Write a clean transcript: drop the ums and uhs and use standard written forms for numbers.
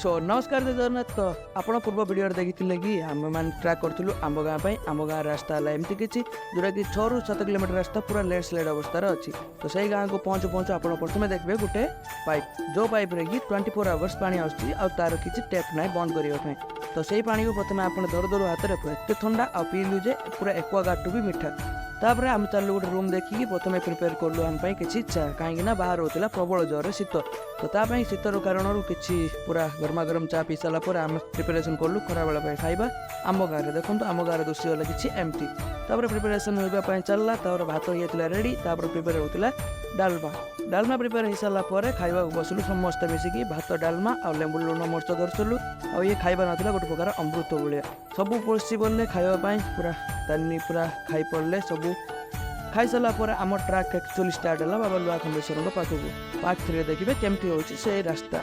सो नमस्कार जय जगन्नाथ। तो आपण पूर्व वीडियो देखी कि आम मैंने ट्राक करूँ आम गाँव आम गाँव रास्ता है एमती किसी जोटा कि 6 ରୁ 7 किलोमीटर रास्ता पूरा लैंडस्लाइड अवस्था अच्छी। तो सही गाँव को पहुँचु पहुँचु आप प्रथम देखिए गोटे पाइप जो पाइप रे कि 24 आवर्स पानी आसूँ और तार किसी टेप ना बंद करने। तो सही पानी को प्रथम आप दर दर हाथ में एत ठंडा आ पीलु जे पूरा एक्वा गार्ड भी मीठा। तापर आम चलू गोटे रूम देखिए प्रथम प्रिपेयर कलु आम किसी चा कहीं बाहर होता प्रबल जर शीत। तो तापाई शीतर कारण किसी पूरा गरमा गरम चा पी सारापर आम प्रिपेरेसन कलु खरा बेला खाଇବା आम गाँव देखो आम गाँव दृश्य गला कि एमती। तापर प्रिपेरेसन होगा चलला भात होता रेडी। तापर प्रिपेयर होता डालमा डालमा प्रिपेयर हो सारापर खावा बसलु समस्ते मिसिकी भात डालमा आ लेंबू लुण मर्च धरसलु आ ये खाଇବା नाला गोटे प्रकार अमृत भाया सबू पॉसिबल खावाई पूरा तानी पूरा खाई पड़े सबू खाई सारापर आम ट्राक एक्चुअली स्टार्ट है बाबा लुआ खंडेश्वर पाखक पार्ट 3 देखिए केमती हो रास्ता।